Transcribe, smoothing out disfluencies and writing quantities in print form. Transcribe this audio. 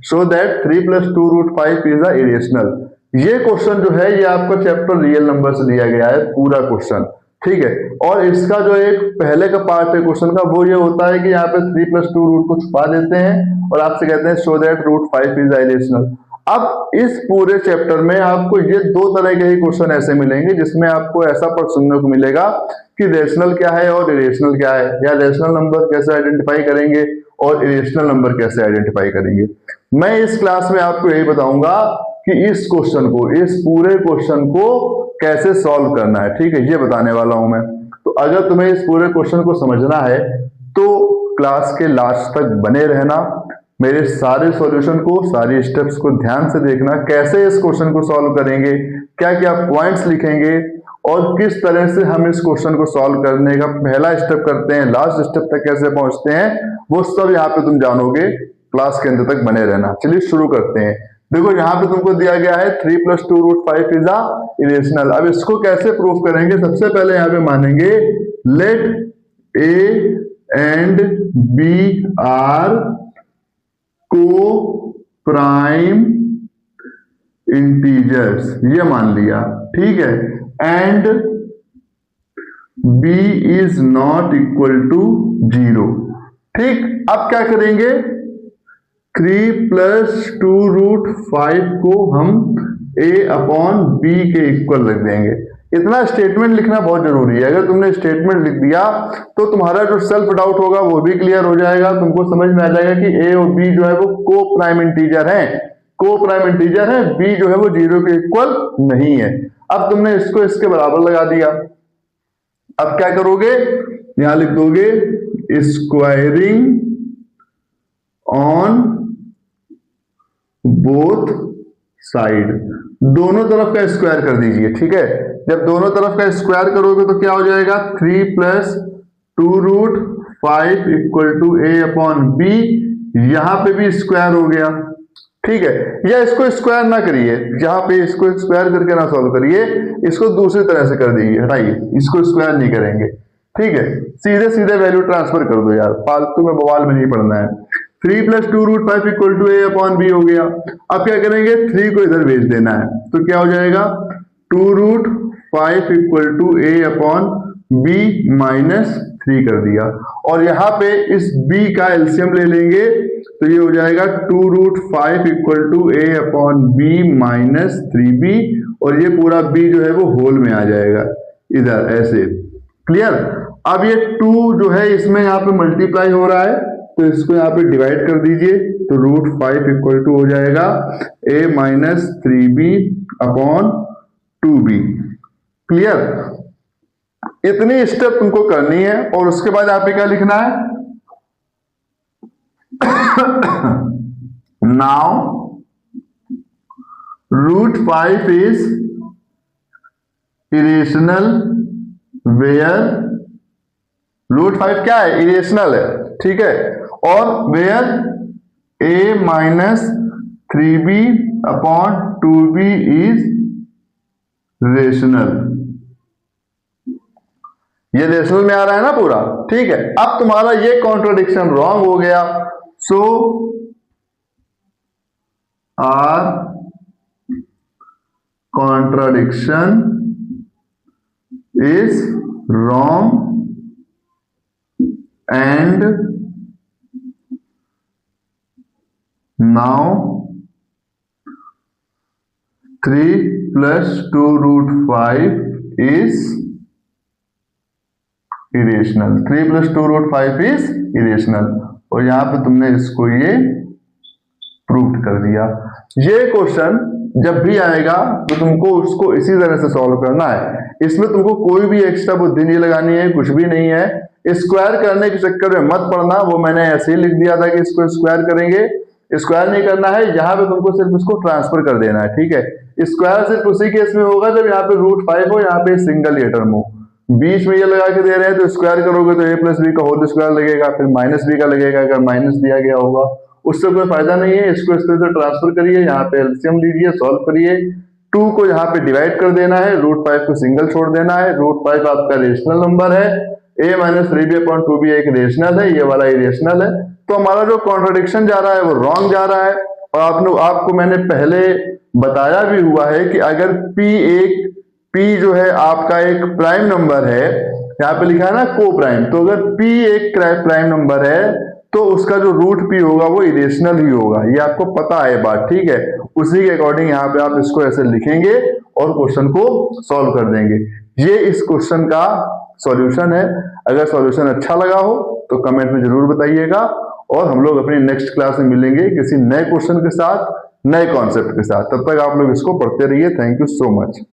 Show that 3 + 2√5 is a irrational. ये question जो है ये आपका चैप्टर रियल नंबर से लिया गया है पूरा क्वेश्चन, ठीक है। और इसका जो एक पहले का पार्ट है क्वेश्चन का वो ये होता है कि यहाँ पे 3 + 2 रूट को छुपा देते हैं और आपसे कहते हैं शो दैट √5 इज इरेशनल। अब इस पूरे चैप्टर में आपको ये दो तरह के ही क्वेश्चन ऐसे मिलेंगे जिसमें आपको ऐसा पढ़ सुनने को मिलेगा कि रेशनल क्या है और इरेशनल क्या है, या रेशनल नंबर कैसे आइडेंटिफाई करेंगे और इरेशनल नंबर कैसे आइडेंटिफाई करेंगे। मैं इस क्लास में आपको यही बताऊंगा कि इस क्वेश्चन को, इस पूरे क्वेश्चन को कैसे सॉल्व करना है, ठीक है, ये बताने वाला हूं मैं। तो अगर तुम्हें इस पूरे क्वेश्चन को समझना है तो क्लास के लास्ट तक बने रहना, मेरे सारे सॉल्यूशन को, सारी स्टेप्स को ध्यान से देखना, कैसे इस क्वेश्चन को सॉल्व करेंगे, क्या क्या पॉइंट्स लिखेंगे और किस तरह से हम इस क्वेश्चन को सॉल्व करने का पहला स्टेप करते हैं, लास्ट स्टेप तक कैसे पहुंचते हैं, वो सब यहाँ पे तुम जानोगे। क्लास के अंत तक बने रहना। चलिए शुरू करते हैं। देखो यहाँ पे तुमको दिया गया है 3 + 2√5 इज अ इरेशनल। अब इसको कैसे प्रूव करेंगे? सबसे पहले यहाँ पे मानेंगे let A and B are को प्राइम इंटीजर्स, ये मान लिया, ठीक है, and B is not equal to 0, ठीक। अब क्या करेंगे? 3 + 2√5 को हम A/B के इक्वल रख देंगे। इतना स्टेटमेंट लिखना बहुत जरूरी है। अगर तुमने स्टेटमेंट लिख दिया तो तुम्हारा जो सेल्फ डाउट होगा वो भी क्लियर हो जाएगा। तुमको समझ में आ जाएगा कि A और B जो है वो को प्राइम इंटीजर है, को प्राइम इंटीजर है, B जो है वो 0 के इक्वल नहीं है। अब तुमने इसको इसके बराबर लगा दिया। अब क्या करोगे? यहां लिख दोगे स्क्वायरिंग ऑन बोथ साइड, दोनों तरफ का स्क्वायर कर दीजिए, ठीक है। जब दोनों तरफ का स्क्वायर करोगे तो क्या हो जाएगा? 3 + 2√5 = A/B। यहां पे भी स्क्वायर हो गया, ठीक है। या इसको स्क्वायर ना करिए, जहां पे इसको स्क्वायर करके ना सॉल्व करिए, इसको दूसरी तरह से कर दीजिए, हटाइए, इसको स्क्वायर नहीं करेंगे, ठीक है। सीधे सीधे वैल्यू ट्रांसफर कर दो यार, फालतू में बवाल में नहीं पड़ना है। 3 + 2√5 = A/B हो गया। अब क्या करेंगे? 3 को इधर भेज देना है, तो क्या हो जाएगा? 2√5 = A/B - 3 कर दिया। और यहां पे इस B का एलसीएम ले लेंगे तो ये हो जाएगा 2√5 = A/B - 3B, और ये पूरा B जो है वो होल में आ जाएगा इधर ऐसे, क्लियर। अब ये 2 जो है इसमें यहाँ पे मल्टीप्लाई हो रहा है तो इसको यहाँ पे डिवाइड कर दीजिए, तो √5 = हो जाएगा A - 3B/2B, क्लियर। इतनी स्टेप तुमको करनी है और उसके बाद यहाँ पे क्या लिखना है? नाउ √5 इज इरेशनल वेयर, √5 क्या है? इरेशनल है, ठीक है। और where A - 3B/2B is rational. ये रेशनल में आ रहा है ना पूरा, ठीक है। अब तुम्हारा ये कॉन्ट्रडिक्शन रॉन्ग हो गया, so our contradiction is wrong and now 3 + 2√5 is irrational. 3 + 2√5 is irrational, और यहां पे तुमने इसको ये प्रूव कर दिया। ये क्वेश्चन जब भी आएगा तो तुमको उसको इसी तरह से सॉल्व करना है। इसमें तुमको कोई भी एक्स्ट्रा बुद्धि नहीं लगानी है, कुछ भी नहीं है। स्क्वायर करने के चक्कर में मत पड़ना, वो मैंने ऐसे ही लिख दिया था कि इसको स्क्वायर करेंगे। स्क्वायर नहीं करना है, यहाँ पे तुमको सिर्फ इसको ट्रांसफर कर देना है, ठीक है। स्क्वायर सिर्फ उसी केस में होगा जब यहाँ पे √5 हो, यहाँ पे सिंगल ये टर्म हो, बीच में ये लगा के दे रहे हैं तो स्क्वायर करोगे तो A + B का होल स्क्वायर लगेगा, फिर -B का लगेगा अगर माइनस दिया गया होगा, उससे कोई फायदा नहीं है। इसको इस तरह से ट्रांसफर करिए, यहाँ पे एलसीएम लीजिए, सॉल्व करिए। 2 को यहाँ पे डिवाइड कर देना है, √5 को सिंगल छोड़ देना है। √5 आपका रेशनल नंबर है, A - 3B/2B एक रेशनल है, ये वाला इरेशनल है। तो हमारा जो कॉन्ट्रडिक्शन जा रहा है वो रॉन्ग जा रहा है। और आपको मैंने पहले बताया भी हुआ है कि अगर P जो है आपका एक प्राइम नंबर है, यहाँ पे लिखा है ना को प्राइम, तो अगर P एक प्राइम नंबर है तो उसका जो रूट P होगा वो इरेशनल ही होगा, ये आपको पता है बात, ठीक है। उसी के अकॉर्डिंग यहाँ पे आप इसको ऐसे लिखेंगे और क्वेश्चन को सॉल्व कर देंगे। ये इस क्वेश्चन का सॉल्यूशन है। अगर सॉल्यूशन अच्छा लगा हो तो कमेंट में जरूर बताइएगा, और हम लोग अपनी नेक्स्ट क्लास में मिलेंगे किसी नए क्वेश्चन के साथ, नए कॉन्सेप्ट के साथ। तब तक आप लोग इसको पढ़ते रहिए। Thank you so much.